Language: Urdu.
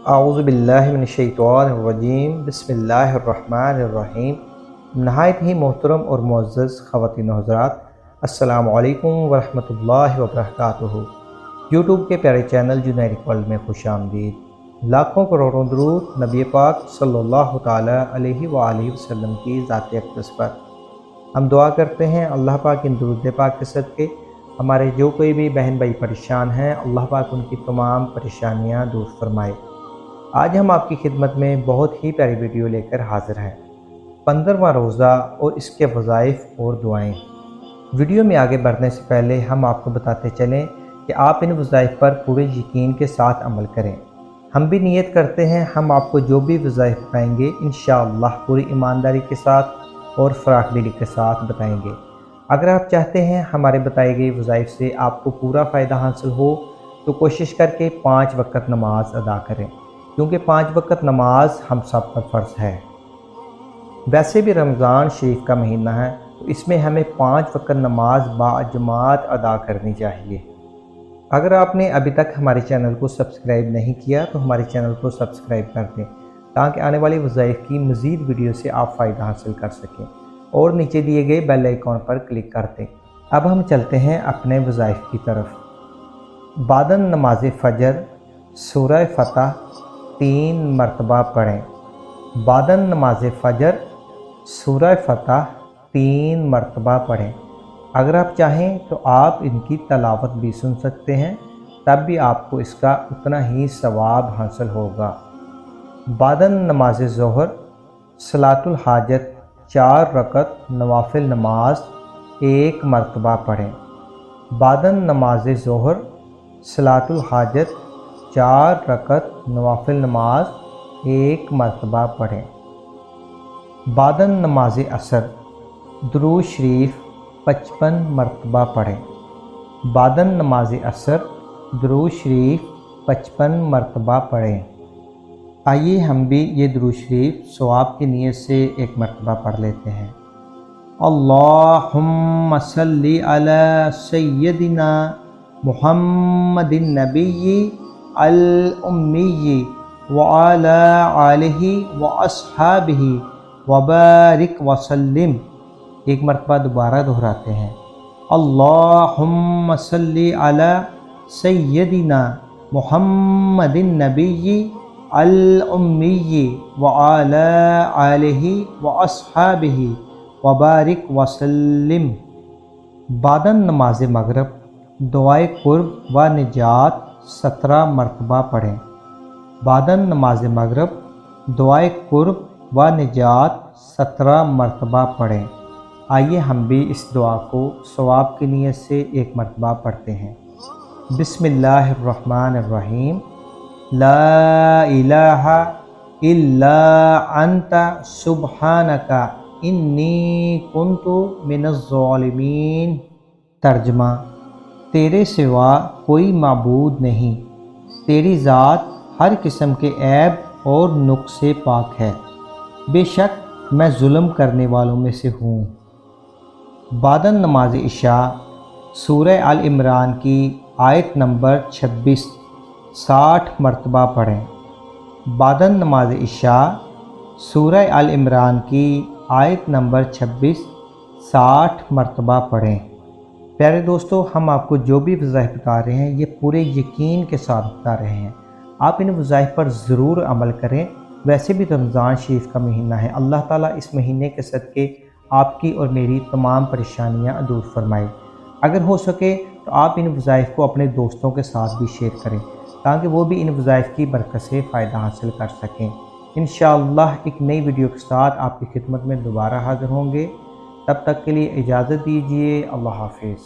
اعوذ باللہ من الشیطان الرجیم، بسم اللہ الرحمن الرحیم۔ نہایت ہی محترم اور معزز خواتین و حضرات، السلام علیکم ورحمۃ اللہ وبرکاتہ۔ یوٹیوب کے پیارے چینل جنیرک ورلڈ میں خوش آمدید۔ لاکھوں کروڑوں درود نبی پاک صلی اللہ تعالی علیہ وآلہ وسلم کی ذات اقدس پر۔ ہم دعا کرتے ہیں اللہ پاک ان درود پاک کے صدقے ہمارے جو کوئی بھی بہن بھائی پریشان ہیں، اللہ پاک ان کی تمام پریشانیاں دور فرمائے۔ آج ہم آپ کی خدمت میں بہت ہی پیاری ویڈیو لے کر حاضر ہیں، 15واں روزہ اور اس کے وظائف اور دعائیں۔ ویڈیو میں آگے بڑھنے سے پہلے ہم آپ کو بتاتے چلیں کہ آپ ان وظائف پر پورے یقین کے ساتھ عمل کریں۔ ہم بھی نیت کرتے ہیں ہم آپ کو جو بھی وظائف بتائیں گے انشاءاللہ پوری ایمانداری کے ساتھ اور فراخ دلی کے ساتھ بتائیں گے۔ اگر آپ چاہتے ہیں ہمارے بتائے گئے وظائف سے آپ کو پورا فائدہ حاصل ہو تو کوشش کر کے 5 وقت نماز ادا کریں، کیونکہ 5 وقت نماز ہم سب پر فرض ہے۔ ویسے بھی رمضان شریف کا مہینہ ہے تو اس میں ہمیں 5 وقت نماز باجماعت ادا کرنی چاہیے۔ اگر آپ نے ابھی تک ہمارے چینل کو سبسکرائب نہیں کیا تو ہمارے چینل کو سبسکرائب کر دیں تاکہ آنے والی وظائف کی مزید ویڈیو سے آپ فائدہ حاصل کر سکیں، اور نیچے دیے گئے بیل آئیکن پر کلک کر دیں۔ اب ہم چلتے ہیں اپنے وظائف کی طرف۔ بعد نماز فجر سورہ فتح 3 مرتبہ پڑھیں۔ بعد نماز فجر سورہ فتح 3 مرتبہ پڑھیں۔ اگر آپ چاہیں تو آپ ان کی تلاوت بھی سن سکتے ہیں، تب بھی آپ کو اس کا اتنا ہی ثواب حاصل ہوگا۔ بعد نماز ظہر صلاۃ الحاجت 4 رکعت نوافل نماز 1 مرتبہ پڑھیں۔ بعد نماز ظہر صلاۃ الحاجت 4 رکعت نوافل نماز 1 مرتبہ پڑھیں۔ بعد نماز عصر درود شریف 55 مرتبہ پڑھیں۔ بعد نماز عصر درود شریف 55 مرتبہ پڑھیں۔ آئیے ہم بھی یہ درود شریف ثواب کی نیت سے 1 مرتبہ پڑھ لیتے ہیں۔ اللہم صلی علی سیدنا محمد النبی الامی وعلی آلہ واصحابہ وبارک وسلم۔ 1 مرتبہ دوبارہ دہراتے ہیں۔ اللہم صلی علی سیدنا محمد النبی الامی وعلی آلہ واصحابہ وبارک وسلم۔ بعد نماز مغرب دعائے قرب و نجات 17 مرتبہ پڑھیں۔ بعد نماز مغرب دعائے قرب و نجات 17 مرتبہ پڑھیں۔ آئیے ہم بھی اس دعا کو ثواب کی نیت سے 1 مرتبہ پڑھتے ہیں۔ بسم اللہ الرحمن الرحیم۔ لا الہ الا انت سبحانک انی کنت من الظالمین۔ ترجمہ: تیرے سوا کوئی معبود نہیں، تیری ذات ہر قسم کے عیب اور نقص سے پاک ہے، بے شک میں ظلم کرنے والوں میں سے ہوں۔ بعد نماز عشاء سورہ آل عمران کی آیت نمبر 26 60 مرتبہ پڑھیں۔ بعد نماز عشاء سورہ آل عمران کی آیت نمبر 26 60 مرتبہ پڑھیں۔ پیارے دوستو، ہم آپ کو جو بھی وظائف بتا رہے ہیں یہ پورے یقین کے ساتھ بتا رہے ہیں، آپ ان وظائف پر ضرور عمل کریں۔ ویسے بھی رمضان شریف کا مہینہ ہے، اللہ تعالیٰ اس مہینے کے صدقے آپ کی اور میری تمام پریشانیاں دور فرمائے۔ اگر ہو سکے تو آپ ان وظائف کو اپنے دوستوں کے ساتھ بھی شیئر کریں تاکہ وہ بھی ان وظائف کی برکت سے فائدہ حاصل کر سکیں۔ انشاءاللہ ایک نئی ویڈیو کے ساتھ آپ کی خدمت میں دوبارہ حاضر ہوں گے، تب تک کے لیے اجازت دیجیے۔ اللہ حافظ۔